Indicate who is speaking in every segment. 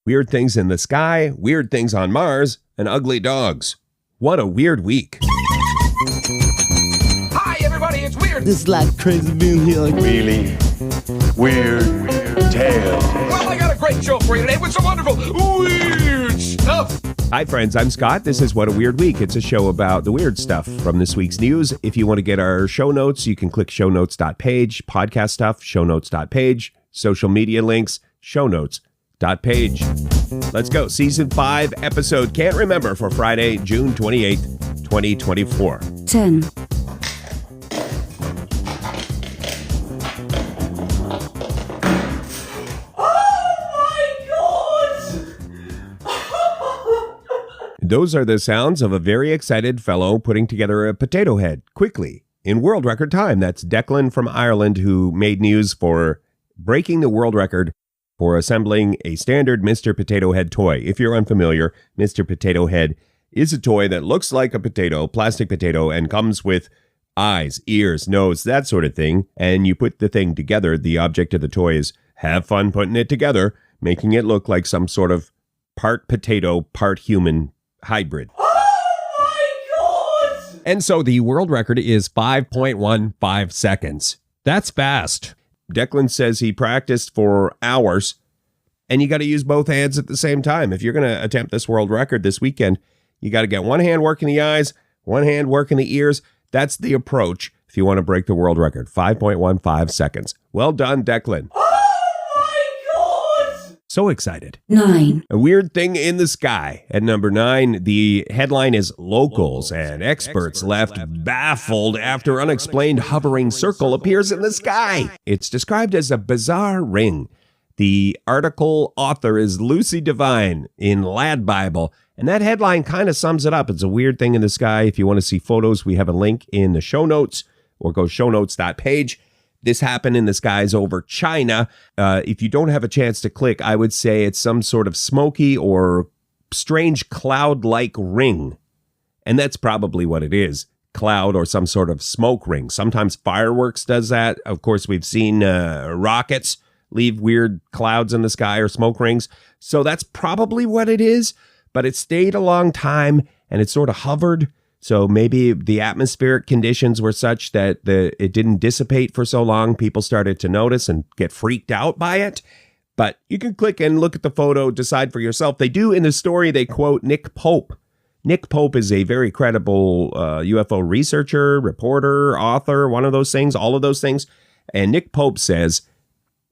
Speaker 1: weird things in the sky, weird things on Mars, and ugly dogs. What a weird week.
Speaker 2: Hi, everybody, it's Weird.
Speaker 3: This is like crazy being here. Like
Speaker 4: Really weird tales.
Speaker 2: Well, I got a great show for you today with some wonderful weird stuff.
Speaker 1: Hi, friends. I'm Scott. This is What a Weird Week. It's a show about the weird stuff from this week's news. If you want to get our show notes, you can click shownotes.page, podcast stuff, shownotes.page, social media links, shownotes.page. Let's go. Season 5, episode Can't Remember for Friday, June 28th, 2024.
Speaker 5: 10.
Speaker 1: Those are the sounds of a very excited fellow putting together a potato head quickly in world record time. That's Declan from Ireland, who made news for breaking the world record for assembling a standard Mr. Potato Head toy. If you're unfamiliar, Mr. Potato Head is a toy that looks like a potato, plastic potato, and comes with eyes, ears, nose, that sort of thing. And you put the thing together. The object of the toy is have fun putting it together, making it look like some sort of part potato, part human hybrid.
Speaker 2: Oh my God!
Speaker 1: And so the world record is 5.15 seconds. That's fast. Declan says he practiced for hours, and you got to use both hands at the same time. If you're going to attempt this world record this weekend, you got to get one hand working the eyes, one hand working the ears. That's the approach if you want to break the world record. 5.15 seconds. Well done, Declan. So excited.
Speaker 5: 9.
Speaker 1: A weird thing in the sky. At number 9, the headline is Locals and experts left baffled after unexplained hovering circle appears in the sky. It's described as a bizarre ring. The article author is Lucy Devine in Lad Bible, and that headline kind of sums it up. It's a weird thing in the sky. If you want to see photos, we have a link in the show notes, or go shownotes.page. This happened in the skies over China. If you don't have a chance to click, I would say it's some sort of smoky or strange cloud-like ring. And that's probably what it is. Cloud or some sort of smoke ring. Sometimes fireworks does that. Of course, we've seen rockets leave weird clouds in the sky or smoke rings. So that's probably what it is. But it stayed a long time and it sort of hovered. So maybe the atmospheric conditions were such that it didn't dissipate for so long. People started to notice and get freaked out by it. But you can click and look at the photo, decide for yourself. They do in the story, they quote Nick Pope. Nick Pope is a very credible UFO researcher, reporter, author, one of those things, all of those things. And Nick Pope says,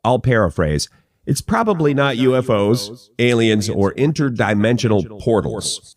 Speaker 1: I'll paraphrase, it's probably not UFOs, aliens, or interdimensional portals.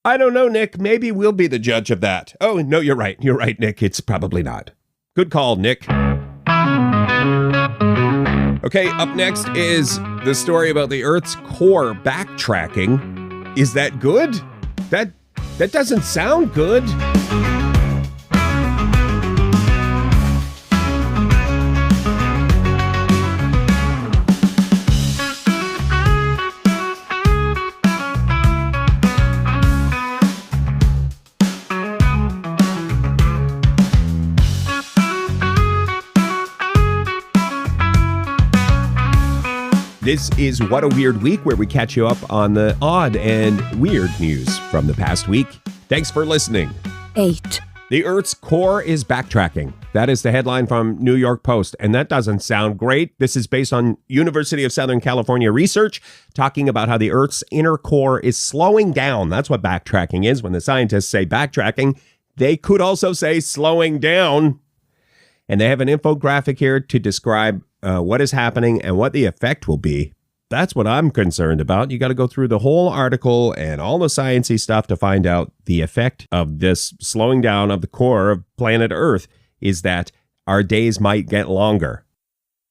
Speaker 1: I don't know, Nick. Maybe we'll be the judge of that. Oh, no, you're right. You're right, Nick. It's probably not. Good call, Nick. Okay, up next is the story about the Earth's core backtracking. Is that good? That doesn't sound good. This is What a Weird Week, where we catch you up on the odd and weird news from the past week. Thanks for listening.
Speaker 5: 8.
Speaker 1: The Earth's core is backtracking. That is the headline from New York Post, and that doesn't sound great. This is based on University of Southern California research talking about how the Earth's inner core is slowing down. That's what backtracking is. When the scientists say backtracking, they could also say slowing down. And they have an infographic here to describe what is happening and what the effect will be. That's what I'm concerned about. You got to go through the whole article and all the sciencey stuff to find out the effect of this slowing down of the core of planet Earth is that our days might get longer.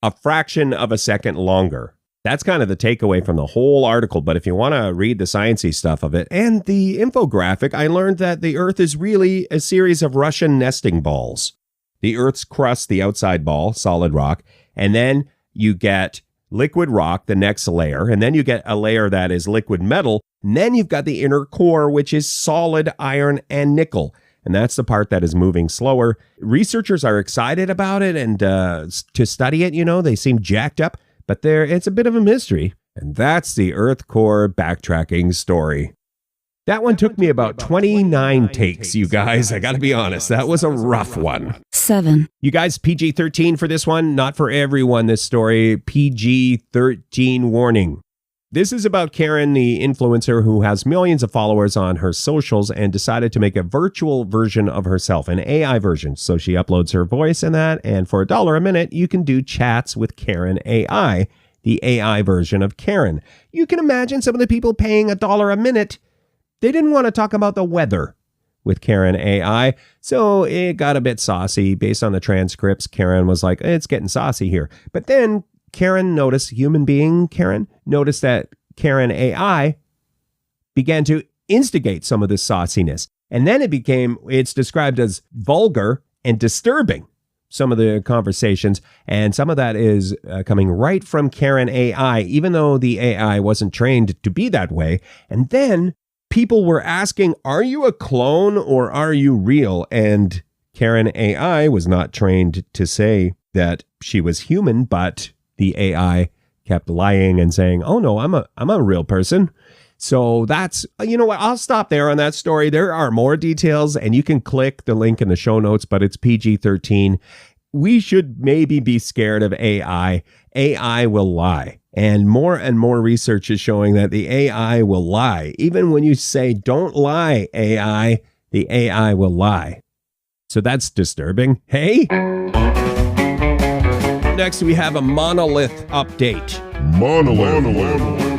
Speaker 1: A fraction of a second longer. That's kind of the takeaway from the whole article. But if you want to read the sciencey stuff of it and the infographic, I learned that the Earth is really a series of Russian nesting balls. The Earth's crust, the outside ball, solid rock, and then you get liquid rock, the next layer, and then you get a layer that is liquid metal, and then you've got the inner core, which is solid iron and nickel, and that's the part that is moving slower. Researchers are excited about it, and to study it, they seem jacked up, but it's a bit of a mystery. And that's the Earth core backtracking story. That one took me about 29 takes, you guys. I got to be honest. That was a rough one.
Speaker 5: 7.
Speaker 1: You guys, PG-13 for this one. Not for everyone, this story. PG-13 warning. This is about Karen, the influencer who has millions of followers on her socials and decided to make a virtual version of herself, an AI version. So she uploads her voice and that, and for $1 a minute, you can do chats with Karen AI, the AI version of Karen. You can imagine some of the people paying $1 a minute. They didn't want to talk about the weather with Karen AI, so it got a bit saucy. Based on the transcripts, Karen was like, it's getting saucy here. But then Karen noticed, human being Karen, noticed that Karen AI began to instigate some of this sauciness. And then it's described as vulgar and disturbing, some of the conversations. And some of that is coming right from Karen AI, even though the AI wasn't trained to be that way. And then people were asking, are you a clone or are you real? And Karen AI was not trained to say that she was human, but the AI kept lying and saying, oh no, I'm a real person. So that's, you know what, I'll stop there on that story. There are more details and you can click the link in the show notes, but it's PG-13. We should maybe be scared of AI. AI will lie. And more research is showing that the AI will lie. Even when you say, don't lie, AI, the AI will lie. So that's disturbing. Hey? Next, we have a monolith update.
Speaker 4: Monolith.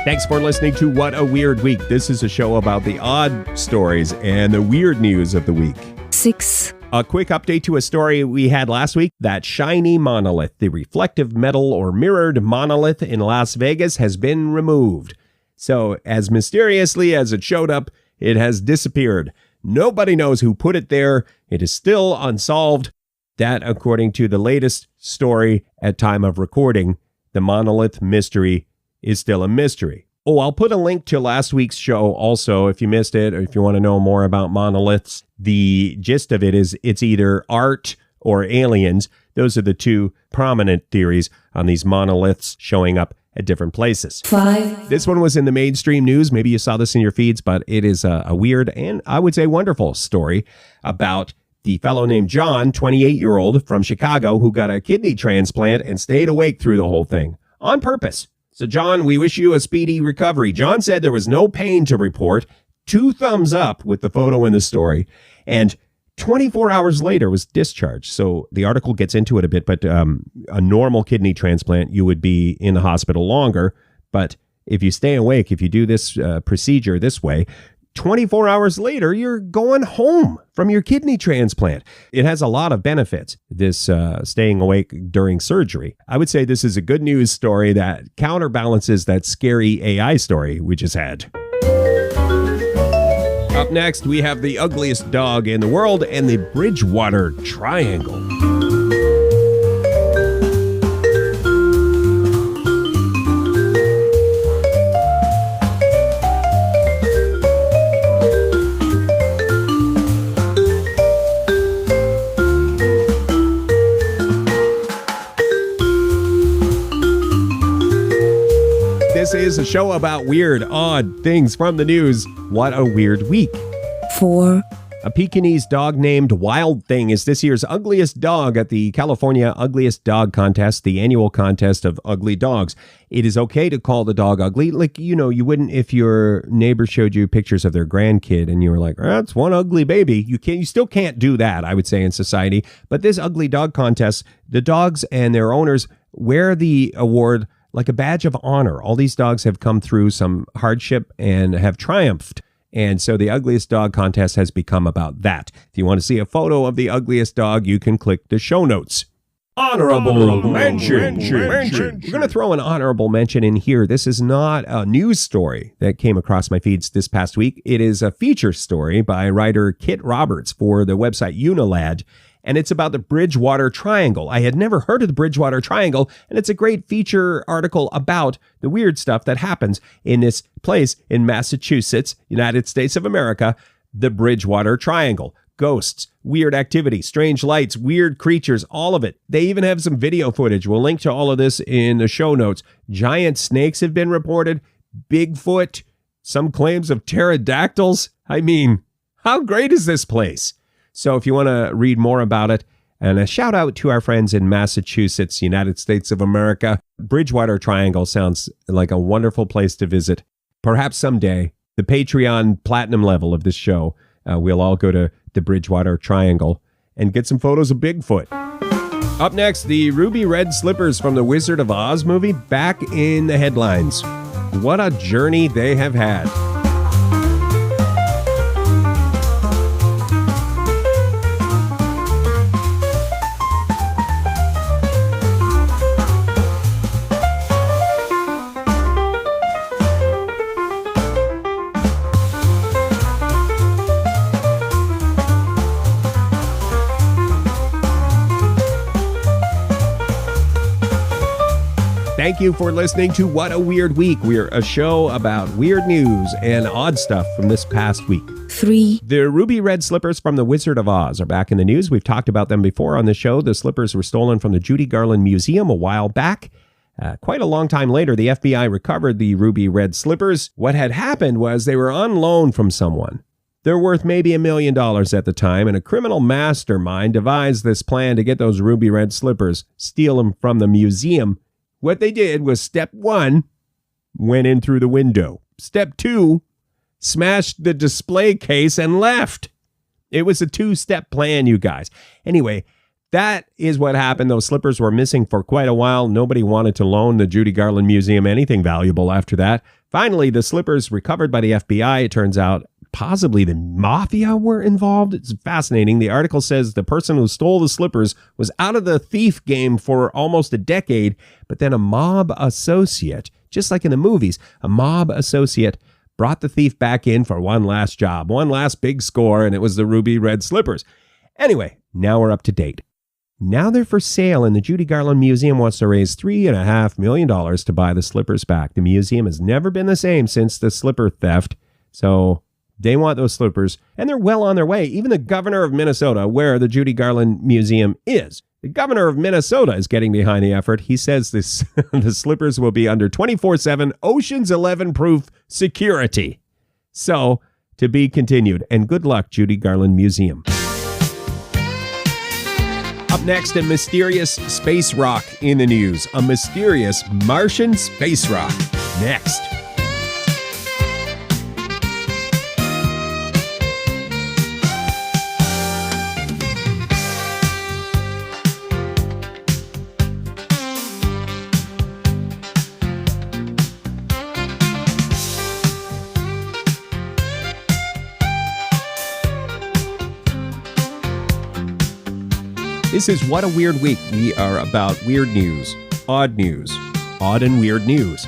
Speaker 1: Thanks for listening to What a Weird Week. This is a show about the odd stories and the weird news of the week.
Speaker 5: 6.
Speaker 1: A quick update to a story we had last week. That shiny monolith, the reflective metal or mirrored monolith in Las Vegas, has been removed. So, as mysteriously as it showed up, it has disappeared. Nobody knows who put it there. It is still unsolved. That, according to the latest story at time of recording, the monolith mystery is still a mystery. Oh, I'll put a link to last week's show also if you missed it, or if you want to know more about monoliths. The gist of it is it's either art or aliens. Those are the two prominent theories on these monoliths showing up at different places.
Speaker 5: 5.
Speaker 1: This one was in the mainstream news. Maybe you saw this in your feeds, but it is a weird and I would say wonderful story about the fellow named John, 28-year-old from Chicago, who got a kidney transplant and stayed awake through the whole thing on purpose. So, John, we wish you a speedy recovery. John said there was no pain to report. 2 thumbs up with the photo in the story. And 24 hours later was discharged. So the article gets into it a bit, but a normal kidney transplant, you would be in the hospital longer. But if you stay awake, if you do this procedure this way, 24 hours later, you're going home from your kidney transplant. It has a lot of benefits, this staying awake during surgery. I would say this is a good news story that counterbalances that scary AI story we just had. Up next, we have the ugliest dog in the world and the Bridgewater Triangle. This is a show about weird, odd things from the news. What a weird week.
Speaker 5: 4.
Speaker 1: A Pekingese dog named Wild Thing is this year's ugliest dog at the California Ugliest Dog Contest, the annual contest of ugly dogs. It is okay to call the dog ugly. Like, you know, you wouldn't if your neighbor showed you pictures of their grandkid and you were like, that's one ugly baby. You still can't do that, I would say, in society. But this ugly dog contest, the dogs and their owners wear the award like a badge of honor. All these dogs have come through some hardship and have triumphed. And so the ugliest dog contest has become about that. If you want to see a photo of the ugliest dog, you can click the show notes. Honorable mention. We're going to throw an honorable mention in here. This is not a news story that came across my feeds this past week. It is a feature story by writer Kit Roberts for the website Unilad. and it's about the Bridgewater Triangle. I had never heard of the Bridgewater Triangle, and it's a great feature article about the weird stuff that happens in this place in Massachusetts, United States of America, the Bridgewater Triangle. Ghosts, weird activity, strange lights, weird creatures, all of it. They even have some video footage. We'll link to all of this in the show notes. Giant snakes have been reported, Bigfoot, some claims of pterodactyls. I mean, how great is this place? So if you want to read more about it, and a shout out to our friends in Massachusetts, United States of America, Bridgewater Triangle sounds like a wonderful place to visit. Perhaps someday, the Patreon platinum level of this show, we'll all go to the Bridgewater Triangle and get some photos of Bigfoot. Up next, the ruby red slippers from the Wizard of Oz movie back in the headlines. What a journey they have had. Thank you for listening to What a Weird Week. We're a show about weird news and odd stuff from this past week.
Speaker 5: 3,
Speaker 1: The ruby red slippers from the Wizard of Oz are back in the news. We've talked about them before on the show. The slippers were stolen from the Judy Garland Museum a while back. Quite a long time later, the FBI recovered the ruby red slippers. What had happened was they were on loan from someone. They're worth maybe $1 million at the time, and a criminal mastermind devised this plan to get those ruby red slippers, steal them from the museum. What they did was step 1, went in through the window. Step 2, smashed the display case and left. It was a 2-step plan, you guys. Anyway, that is what happened. Those slippers were missing for quite a while. Nobody wanted to loan the Judy Garland Museum anything valuable after that. Finally, the slippers recovered by the FBI. It turns out possibly the mafia were involved. It's fascinating. The article says the person who stole the slippers was out of the thief game for almost a decade, but then a mob associate, just like in the movies, a mob associate brought the thief back in for one last job, one last big score, and it was the ruby red slippers. Anyway, now we're up to date. Now they're for sale, and the Judy Garland Museum wants to raise $3.5 million to buy the slippers back. The museum has never been the same since the slipper theft, so they want those slippers, and they're well on their way. Even the governor of Minnesota, where the Judy Garland Museum is, the governor of Minnesota is getting behind the effort. He says this the slippers will be under 24/7 Ocean's 11 proof security. So, to be continued. And good luck, Judy Garland Museum. Up next, a mysterious space rock in the news. A mysterious Martian space rock. Next. This is What a Weird Week. We are about weird news, odd and weird news.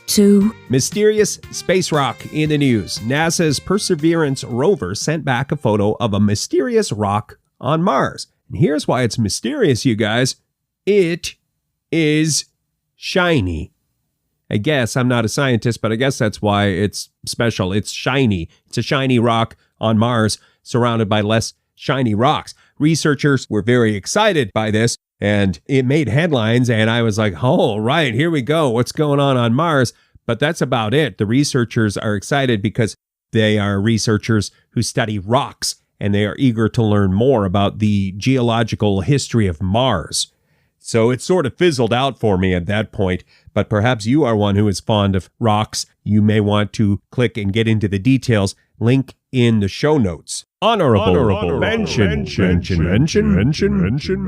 Speaker 5: 2,
Speaker 1: Mysterious space rock in the news. NASA's Perseverance rover sent back a photo of a mysterious rock on Mars. And here's why it's mysterious, you guys. It is shiny. I guess I'm not a scientist, but I guess that's why it's special. It's shiny. It's a shiny rock on Mars surrounded by less shiny rocks. Researchers were very excited by this, and it made headlines, and I was like, oh, right, here we go. What's going on Mars? But that's about it. The researchers are excited because they are researchers who study rocks, and they are eager to learn more about the geological history of Mars. So it sort of fizzled out for me at that point, but perhaps you are one who is fond of rocks. You may want to click and get into the details. Link in the show notes. Honorable mention.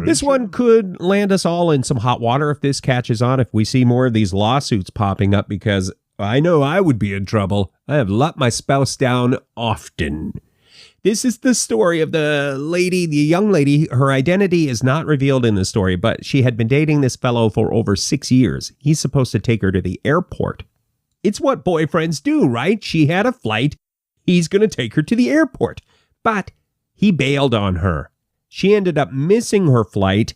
Speaker 1: This one could land us all in some hot water if this catches on, if we see more of these lawsuits popping up, because I know I would be in trouble. I have let my spouse down often. This is the story of the young lady. Her identity is not revealed in the story, but she had been dating this fellow for over 6 years. He's supposed to take her to the airport. It's what boyfriends do, right? She had a flight. He's going to take her to the airport. But he bailed on her. She ended up missing her flight.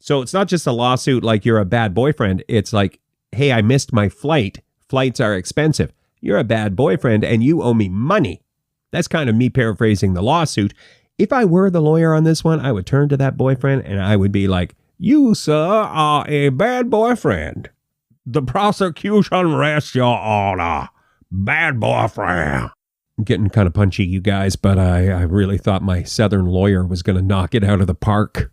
Speaker 1: So it's not just a lawsuit like you're a bad boyfriend. It's like, hey, I missed my flight. Flights are expensive. You're a bad boyfriend and you owe me money. That's kind of me paraphrasing the lawsuit. If I were the lawyer on this one, I would turn to that boyfriend and I would be like, you, sir, are a bad boyfriend. The prosecution rests your honor. Bad boyfriend. I'm getting kind of punchy, you guys, but I really thought my southern lawyer was going to knock it out of the park.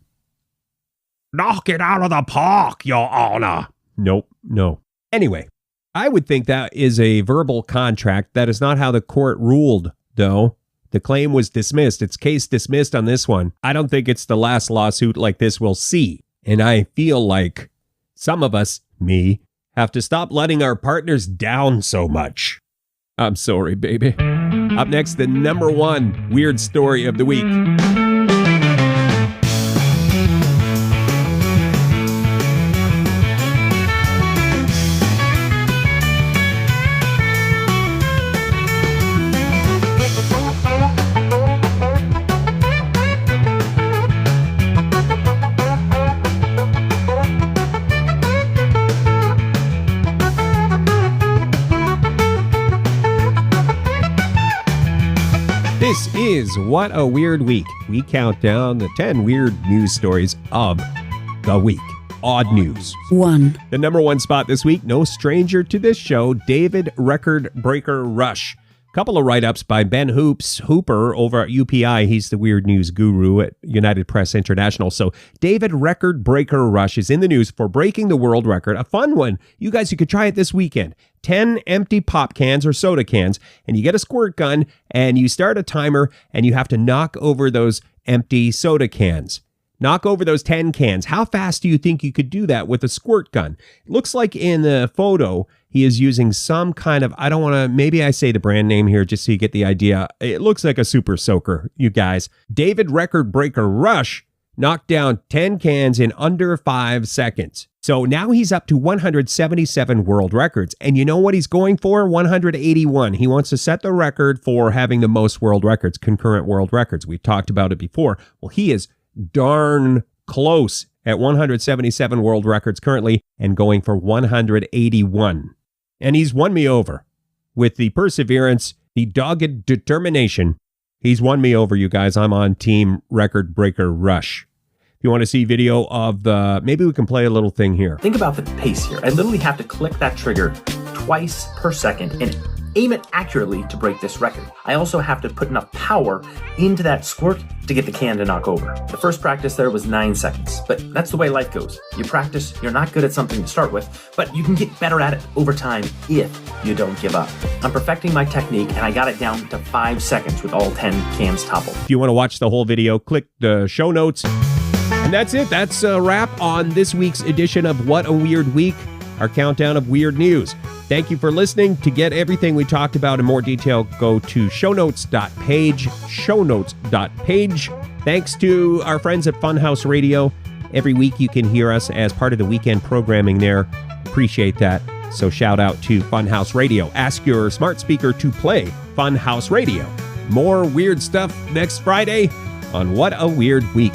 Speaker 1: Knock it out of the park, your honor. Nope, no. Anyway, I would think that is a verbal contract. That is not how the court ruled, though. The claim was dismissed. It's case dismissed on this one. I don't think it's the last lawsuit like this we'll see. And I feel like some of us, me, have to stop letting our partners down so much. I'm sorry, baby. Up next, the number one weird story of the week. This is What a Weird Week. We count down the 10 weird news stories of the week. Odd news.
Speaker 5: 1.
Speaker 1: The number one spot this week, no stranger to this show, David Record Breaker Rush. Couple of write-ups by Ben Hooper over at UPI. He's the weird news guru at United Press International. So David Record Breaker Rush is in the news for breaking the world record. A fun one. You guys, you could try it this weekend. 10 empty pop cans or soda cans, and you get a squirt gun, and you start a timer, and you have to knock over those empty soda cans. Knock over those 10 cans. How fast do you think you could do that with a squirt gun? It looks like in the photo, he is using some kind of, I don't want to, maybe I say the brand name here just so you get the idea. It looks like a super soaker, you guys. David Record Breaker Rush knocked down 10 cans in under 5 seconds. So now he's up to 177 world records. And you know what he's going for? 181. He wants to set the record for having the most world records, concurrent world records. We've talked about it before. Well, he is darn close at 177 world records currently and going for 181. And he's won me over with the perseverance, the dogged determination. He's won me over, you guys. I'm on Team Record Breaker Rush. If you want to see video of maybe we can play a little thing here.
Speaker 6: Think about the pace here. I literally have to click that trigger twice per second and aim it accurately to break this record. I also have to put enough power into that squirt to get the can to knock over. The first practice there was 9 seconds, but that's the way life goes. You practice, you're not good at something to start with, but you can get better at it over time if you don't give up. I'm perfecting my technique and I got it down to 5 seconds with all 10 cans toppled.
Speaker 1: If you want to watch the whole video, click the show notes. And that's it. That's a wrap on this week's edition of What a Weird Week, our countdown of weird news. Thank you for listening. To get everything we talked about in more detail, go to shownotes.page, shownotes.page. Thanks to our friends at Funhouse Radio. Every week you can hear us as part of the weekend programming there. Appreciate that. So shout out to Funhouse Radio. Ask your smart speaker to play Funhouse Radio. More weird stuff next Friday on What a Weird Week.